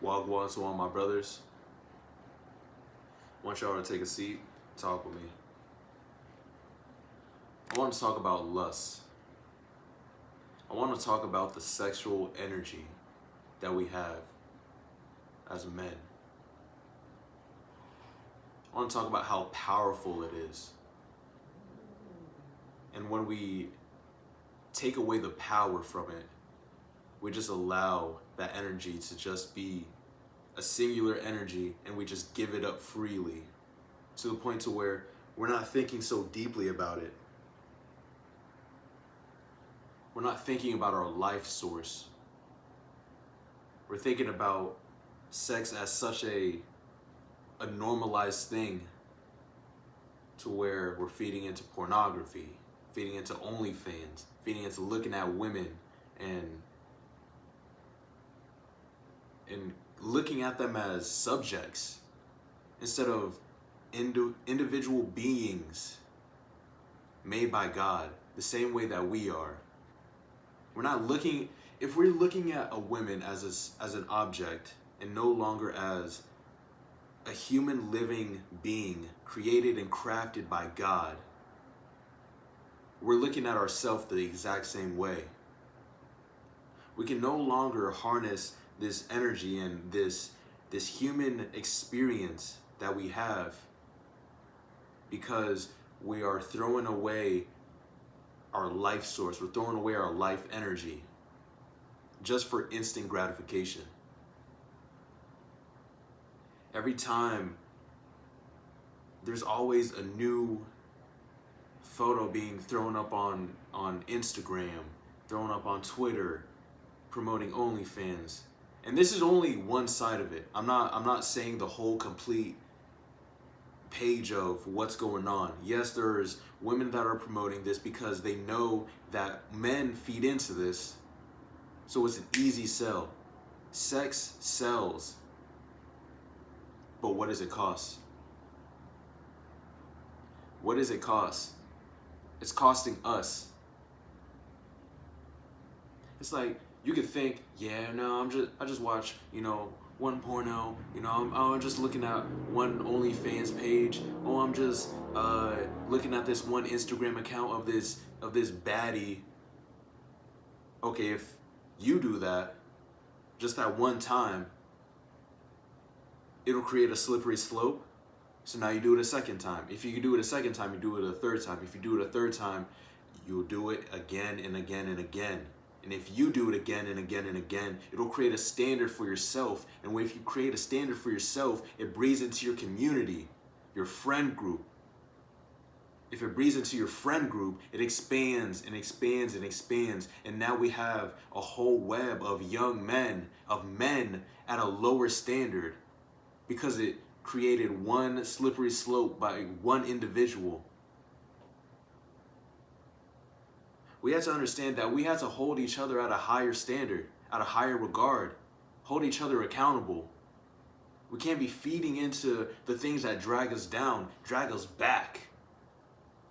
Wagwan to all my brothers. I want y'all to take a seat, talk with me. I want to talk about lust. I want to talk about the sexual energy that we have as men. I want to talk about how powerful it is. And when we take away the power from it, we just allow that energy to just be a singular energy, and we just give it up freely to the point to where we're not thinking so deeply about it. We're not thinking about our life source. We're thinking about sex as such a normalized thing to where we're feeding into pornography, feeding into OnlyFans, feeding into looking at women and looking at them as subjects instead of individual beings made by God, the same way that we are. We're not looking, if we're looking at a woman as an object and no longer as a human living being created and crafted by God, we're looking at ourselves the exact same way. We can no longer harness this energy and this human experience that we have because we are throwing away our life source. We're throwing away our life energy just for instant gratification. Every time, there's always a new photo being thrown up on Instagram, thrown up on Twitter, promoting OnlyFans. And this is only one side of it. I'm not saying the whole complete page of what's going on. Yes, there's women that are promoting this because they know that men feed into this. So it's an easy sell. Sex sells. But what does it cost? What does it cost? It's costing us. It's like, you could think, yeah, no, I just watch, one porno, I'm just looking at one OnlyFans page, oh, I'm just looking at this one Instagram account of this baddie. Okay, if you do that, just that one time, it'll create a slippery slope. So now you do it a second time. If you do it a second time, you do it a third time. If you do it a third time, you'll do it again and again and again. And if you do it again and again and again, it'll create a standard for yourself. And if you create a standard for yourself, it breathes into your community, your friend group. If it breathes into your friend group, it expands and expands and expands. And now we have a whole web of young men, of men at a lower standard because it created one slippery slope by one individual. We have to understand that we have to hold each other at a higher standard, at a higher regard, hold each other accountable. We can't be feeding into the things that drag us down, drag us back.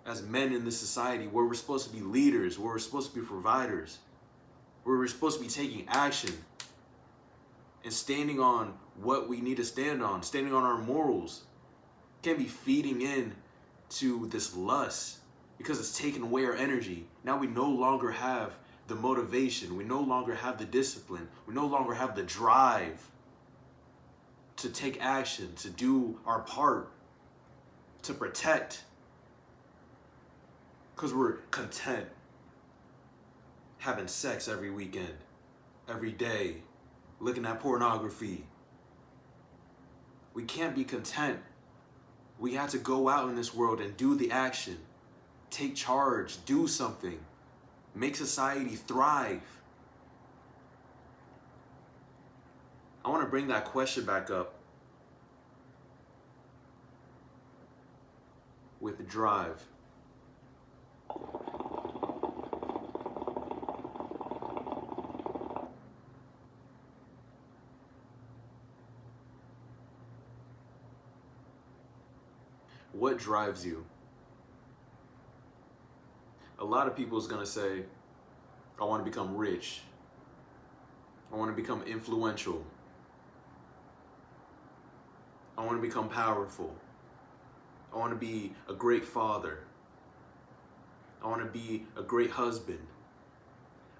As men in this society, where we're supposed to be leaders, where we're supposed to be providers, where we're supposed to be taking action and standing on what we need to stand on, standing on our morals. Can't be feeding in to this lust because it's taking away our energy. Now we no longer have the motivation. We no longer have the discipline. We no longer have the drive to take action, to do our part, to protect. Because we're content having sex every weekend, every day, looking at pornography. We can't be content. We have to go out in this world and do the action. Take charge, do something, make society thrive. I want to bring that question back up with drive. What drives you? A lot of people is going to say, I want to become rich. I want to become influential. I want to become powerful. I want to be a great father. I want to be a great husband.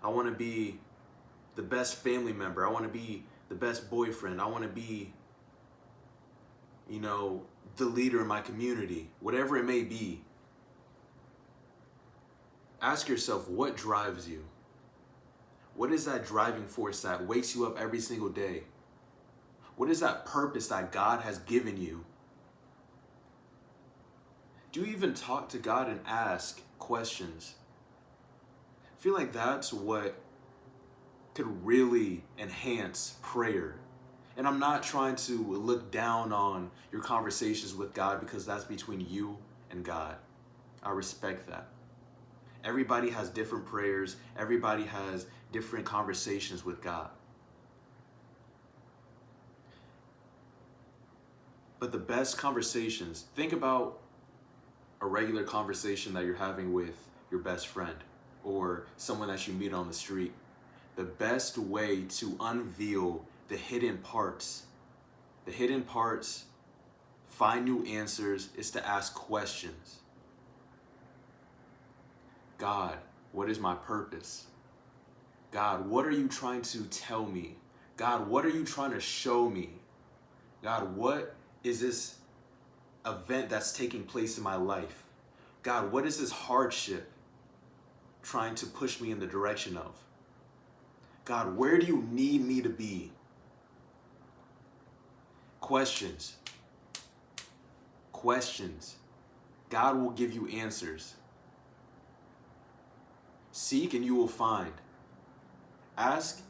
I want to be the best family member. I want to be the best boyfriend. I want to be, the leader in my community. Whatever it may be. Ask yourself, what drives you? What is that driving force that wakes you up every single day? What is that purpose that God has given you? Do you even talk to God and ask questions? I feel like that's what could really enhance prayer. And I'm not trying to look down on your conversations with God, because that's between you and God. I respect that. Everybody has different prayers. Everybody has different conversations with God. But the best conversations, think about a regular conversation that you're having with your best friend or someone that you meet on the street. The best way to unveil the hidden parts, find new answers, is to ask questions. God, what is my purpose? God, what are you trying to tell me? God, what are you trying to show me? God, what is this event that's taking place in my life? God, what is this hardship trying to push me in the direction of? God, where do you need me to be? Questions. God will give you answers. Seek and you will find. Ask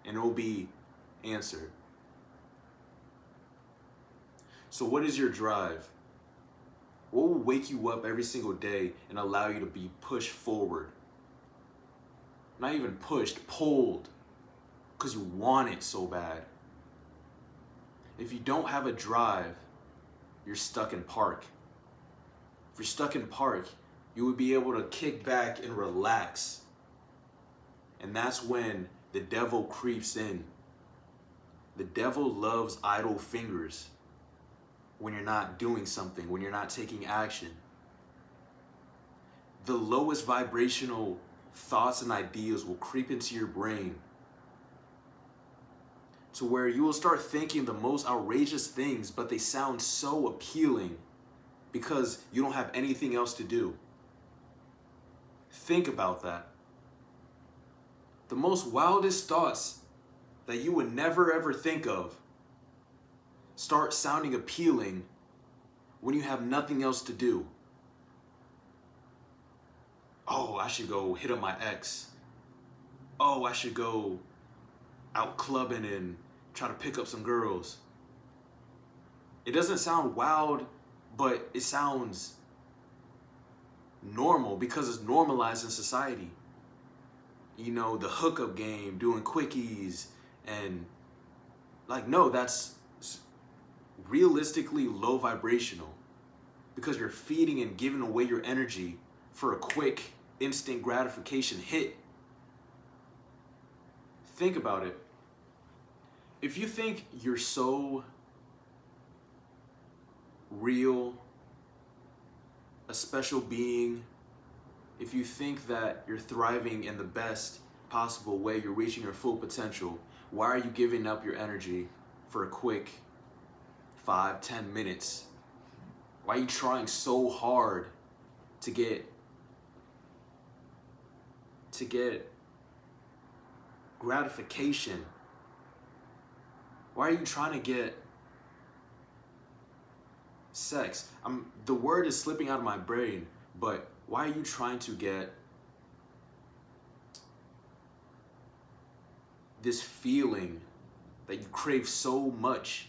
and it will be answered. So what is your drive? What will wake you up every single day and allow you to be pushed forward? Not even pushed, pulled, because you want it so bad. If you don't have a drive, you're stuck in park. If you're stuck in park, you would be able to kick back and relax. And that's when the devil creeps in. The devil loves idle fingers when you're not doing something, when you're not taking action. The lowest vibrational thoughts and ideas will creep into your brain to where you will start thinking the most outrageous things, but they sound so appealing because you don't have anything else to do. Think about that. The most wildest thoughts that you would never ever think of start sounding appealing when you have nothing else to do. Oh, I should go hit up my ex. Oh, I should go out clubbing and try to pick up some girls. It doesn't sound wild, but it sounds normal because it's normalized in society. The hookup game, doing quickies, and no, that's realistically low vibrational because you're feeding and giving away your energy for a quick, instant gratification hit. Think about it. If you think you're so real, a special being, if you think that you're thriving in the best possible way, you're reaching your full potential, why are you giving up your energy for a quick 5-10 minutes? Why are you trying so hard to get gratification? Why are you trying to get sex? The word is slipping out of my brain, but why are you trying to get this feeling that you crave so much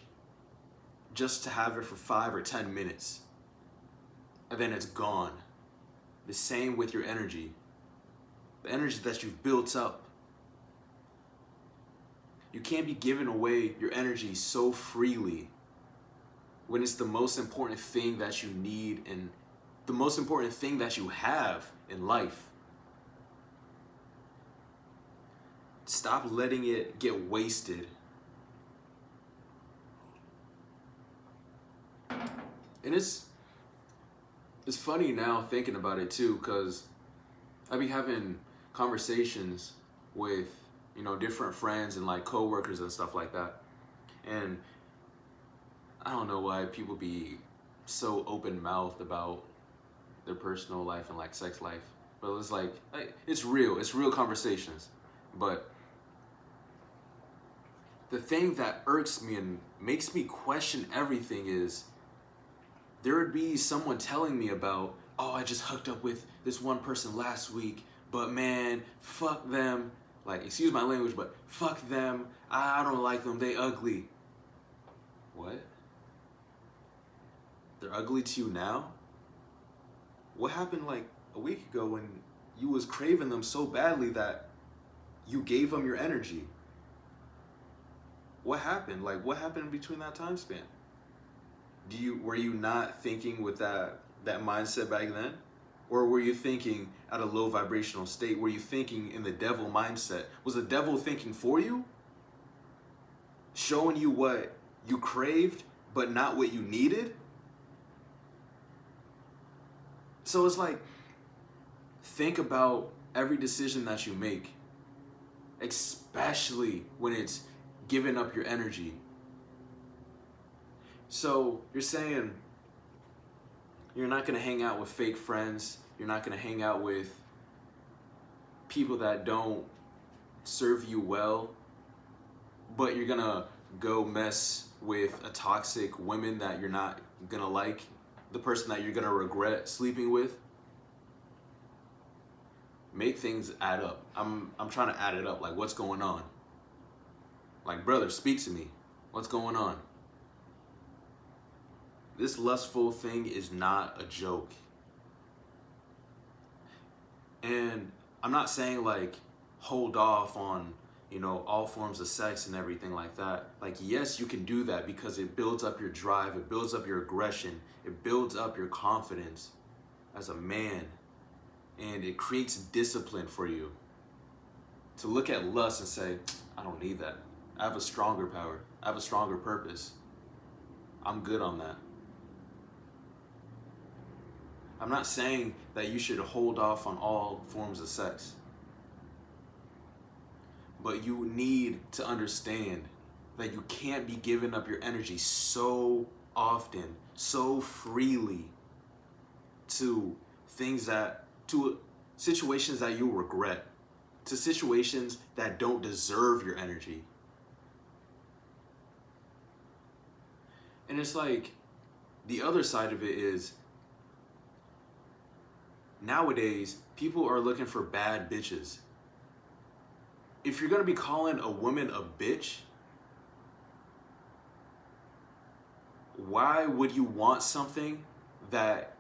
just to have it for 5 or 10 minutes and then it's gone? The same with your energy. The energy that you've built up. You can't be giving away your energy so freely when it's the most important thing that you need and the most important thing that you have in life. Stop letting it get wasted. And it's funny now thinking about it too, because I be having conversations with, you know, different friends and like coworkers and stuff like that. And I don't know why people be so open-mouthed about their personal life and like sex life. But it's like it's real conversations. But the thing that irks me and makes me question everything is there would be someone telling me about, oh, I just hooked up with this one person last week, but man, fuck them. Like, excuse my language, but fuck them. I don't like them. They ugly. What? They're ugly to you now? What happened like a week ago when you was craving them so badly that you gave them your energy? What happened? Like, what happened between that time span? Were you not thinking with that mindset back then? Or were you thinking at a low vibrational state? Were you thinking in the devil mindset? Was the devil thinking for you? Showing you what you craved, but not what you needed? So it's like, think about every decision that you make, especially when it's giving up your energy. So you're saying you're not going to hang out with fake friends. You're not going to hang out with people that don't serve you well, but you're going to go mess with a toxic woman that you're not going to like, the person that you're going to regret sleeping with. Make things add up. I'm trying to add it up. Like, what's going on? Like, brother, speak to me. What's going on? This lustful thing is not a joke. And I'm not saying like hold off on, you know, all forms of sex and everything like that. Like, yes, you can do that because it builds up your drive, it builds up your aggression, it builds up your confidence as a man, and it creates discipline for you to look at lust and say, I don't need that. I have a stronger power. I have a stronger purpose. I'm good on that. I'm not saying that you should hold off on all forms of sex. But you need to understand that you can't be giving up your energy so often, so freely to situations that you'll regret, to situations that don't deserve your energy. And it's like, the other side of it is, nowadays, people are looking for bad bitches. If you're gonna be calling a woman a bitch, why would you want something that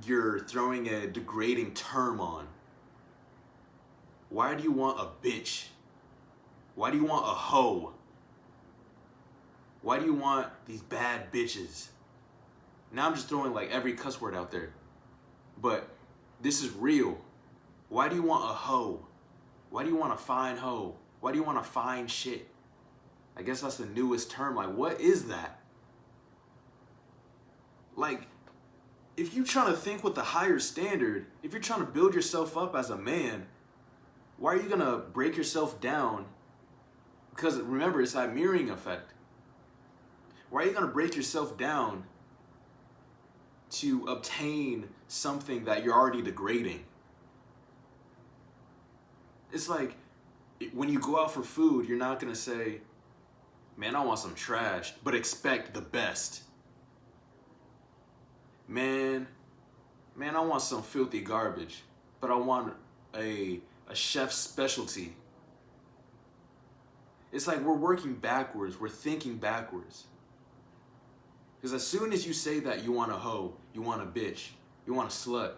you're throwing a degrading term on? Why do you want a bitch? Why do you want a hoe? Why do you want these bad bitches? Now I'm just throwing like every cuss word out there. But this is real. Why do you want a hoe? Why do you want a fine hoe? Why do you want a fine shit? I guess that's the newest term. Like, what is that? Like, if you're trying to think with a higher standard, if you're trying to build yourself up as a man, why are you gonna break yourself down? Because remember, it's that mirroring effect. Why are you gonna break yourself down to obtain something that you're already degrading? It's like, when you go out for food, you're not gonna say, man, I want some trash, but expect the best. Man, I want some filthy garbage, but I want a chef's specialty. It's like we're working backwards, we're thinking backwards. Because as soon as you say that you want a hoe, you want a bitch, you want a slut,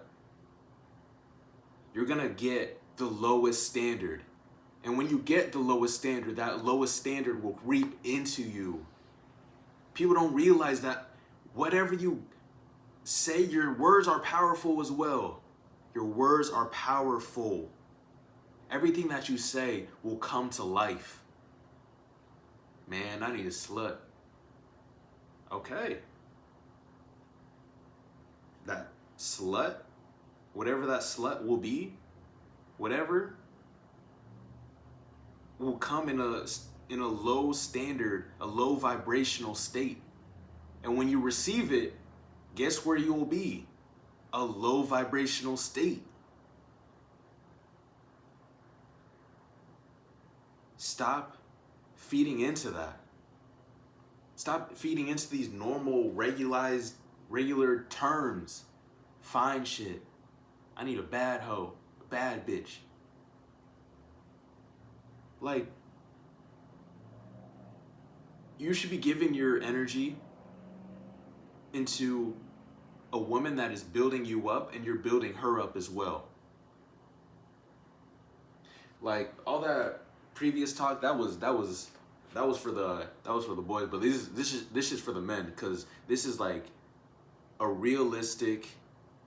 you're gonna get the lowest standard. And when you get the lowest standard, that lowest standard will reap into you. People don't realize that whatever you say, your words are powerful as well. Your words are powerful. Everything that you say will come to life. Man, I need a slut. Okay. that slut, whatever that slut will be, whatever will come in a low standard, a low vibrational state. And when you receive it, guess where you will be? A low vibrational state. Stop feeding into that. Stop feeding into these normal, regular terms. Fine shit. I need a bad hoe, a bad bitch. Like, you should be giving your energy into a woman that is building you up, and you're building her up as well. Like, all that previous talk, that was for the boys, but this is for the men, because this is like a realistic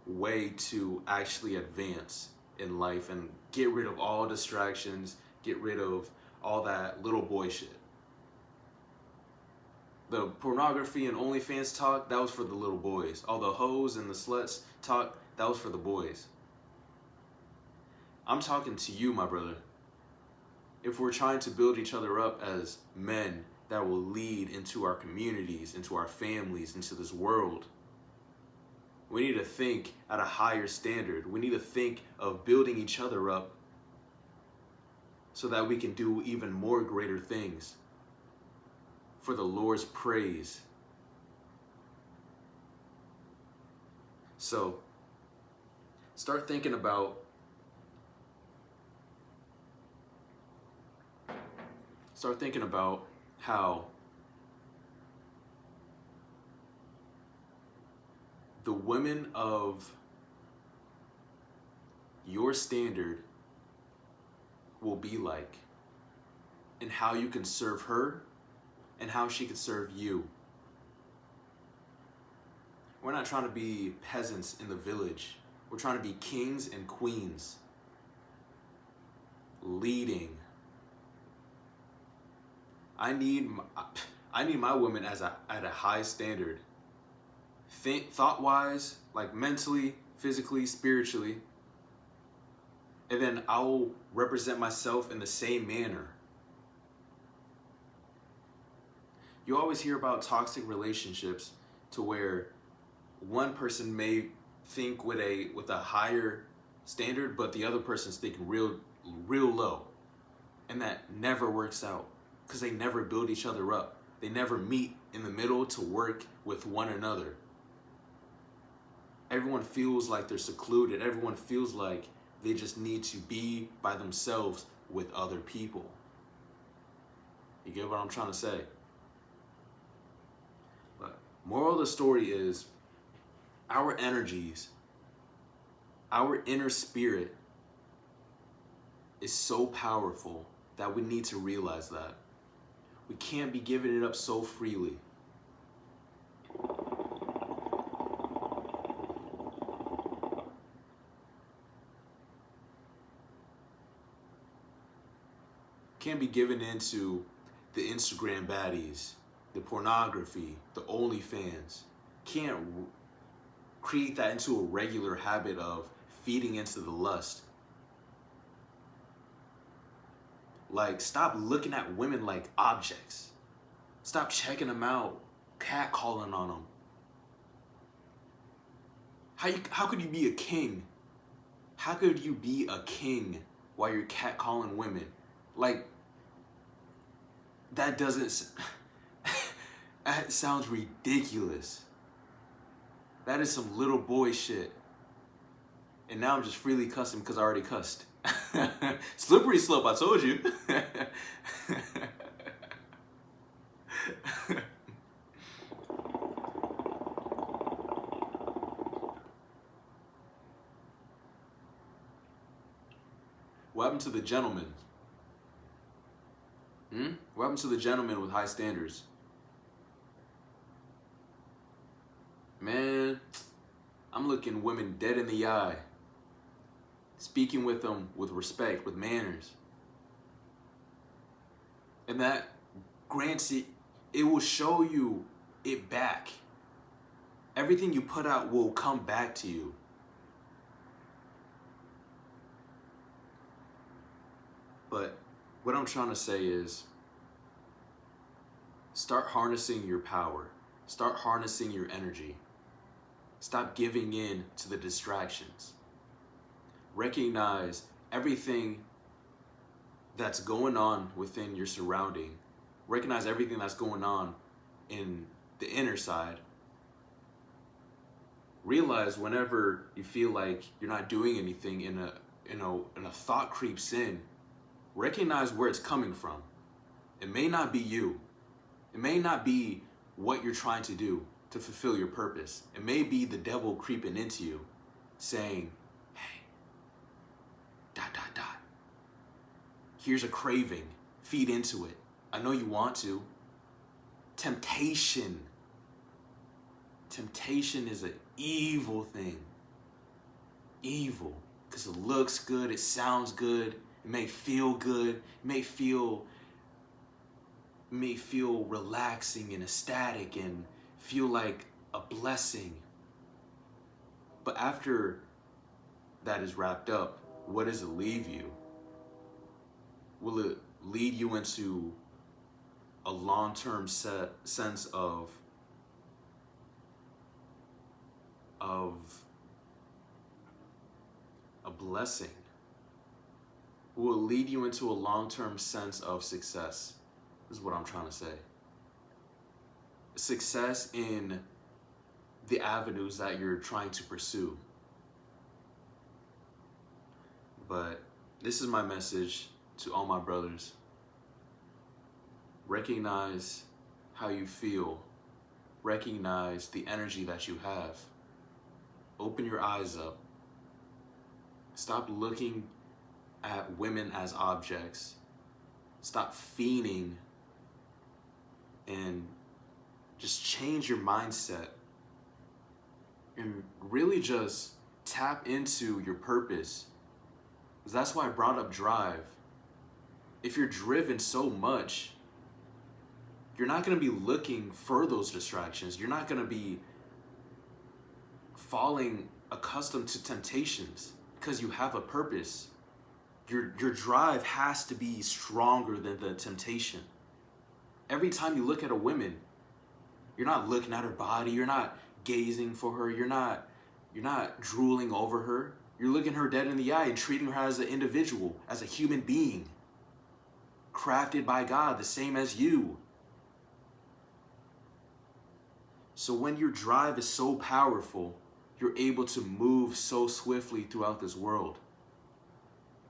way to actually advance in life and get rid of all distractions, get rid of all that little boy shit. The pornography and OnlyFans talk, that was for the little boys. All the hoes and the sluts talk, that was for the boys. I'm talking to you, my brother. If we're trying to build each other up as men that will lead into our communities, into our families, into this world, we need to think at a higher standard. We need to think of building each other up so that we can do even more greater things for the Lord's praise. So, start thinking about how the women of your standard will be like, and how you can serve her and how she can serve you. We're not trying to be peasants in the village. We're trying to be kings and queens, leading. I need my women at a high standard. Thought-wise, like mentally, physically, spiritually. And then I'll represent myself in the same manner. You always hear about toxic relationships to where one person may think with a higher standard, but the other person's thinking real low. And that never works out because they never build each other up. They never meet in the middle to work with one another. Everyone feels like they're secluded. Everyone feels like they just need to be by themselves with other people. You get what I'm trying to say? But moral of the story is, our energies, our inner spirit is so powerful that we need to realize that. We can't be giving it up so freely. Can't be given into the Instagram baddies, the pornography, the OnlyFans. Can't create that into a regular habit of feeding into the lust. Like, stop looking at women like objects. Stop checking them out, catcalling on them. How could you be a king? How could you be a king while you're catcalling women? Like, that doesn't, that sounds ridiculous. That is some little boy shit. And now I'm just freely cussing because I already cussed. Slippery slope, I told you. What happened to the gentleman? What happened to the gentleman with high standards? Man, I'm looking women dead in the eye. Speaking with them with respect, with manners. And that grants it will show you it back Everything you put out will come back to you. But what I'm trying to say is, start harnessing your power. Start harnessing your energy. Stop giving in to the distractions. Recognize everything that's going on within your surrounding. Recognize everything that's going on in the inner side. Realize whenever you feel like you're not doing anything and a thought creeps in, recognize where it's coming from. It may not be you. It may not be what you're trying to do to fulfill your purpose. It may be the devil creeping into you saying, hey, ... Here's a craving. Feed into it. I know you want to. Temptation. Temptation is an evil thing. Evil. Because it looks good. It sounds good. It may feel good. It may feel relaxing and ecstatic and feel like a blessing. But after that is wrapped up, what does it leave you? Will it lead you into a long-term sense of a blessing? Will it lead you into a long-term sense of success? This is what I'm trying to say. Success in the avenues that you're trying to pursue. But this is my message to all my brothers. Recognize how you feel. Recognize the energy that you have. Open your eyes up. Stop looking at women as objects. Stop fiending and just change your mindset and really just tap into your purpose. Because that's why I brought up drive. If you're driven so much, you're not going to be looking for those distractions. You're not going to be falling accustomed to temptations because you have a purpose. Your drive has to be stronger than the temptation. Every time you look at a woman, you're not looking at her body. You're not gazing for her. You're not drooling over her. You're looking her dead in the eye and treating her as an individual, as a human being, crafted by God, the same as you. So when your drive is so powerful, you're able to move so swiftly throughout this world.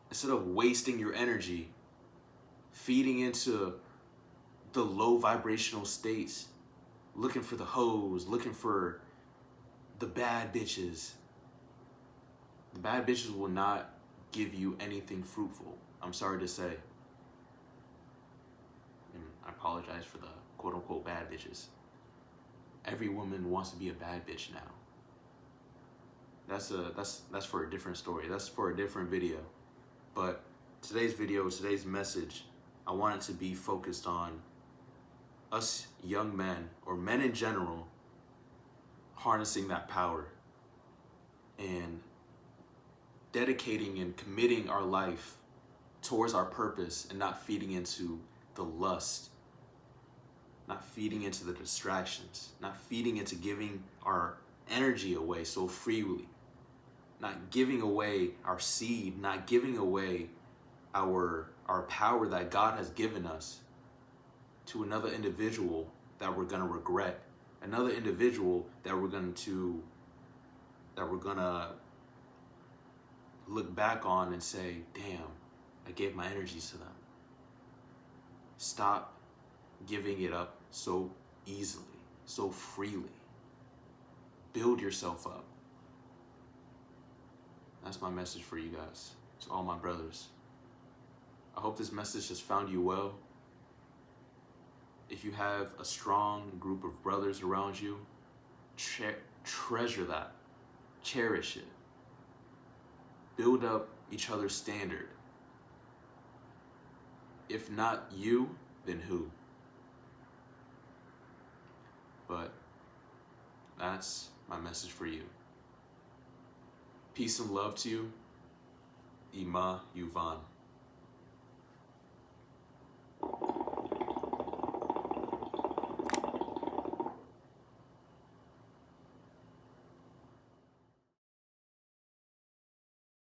Instead of wasting your energy, feeding into the low vibrational states, looking for the hoes, looking for the bad bitches. The bad bitches will not give you anything fruitful. I'm sorry to say. And I apologize for the quote unquote bad bitches. Every woman wants to be a bad bitch now. That's for a different story. That's for a different video. But today's video, today's message, I want it to be focused on us young men, or men in general, harnessing that power and dedicating and committing our life towards our purpose and not feeding into the lust, not feeding into the distractions, not feeding into giving our energy away so freely, not giving away our seed, not giving away our power that God has given us to another individual that we're gonna regret, another individual that we're gonna look back on and say, damn, I gave my energies to them. Stop giving it up so easily, so freely. Build yourself up. That's my message for you guys, to all my brothers. I hope this message has found you well. If you have a strong group of brothers around you, treasure that. Cherish it. Build up each other's standard. If not you, then who? But that's my message for you. Peace and love to you. Ema Yuvan.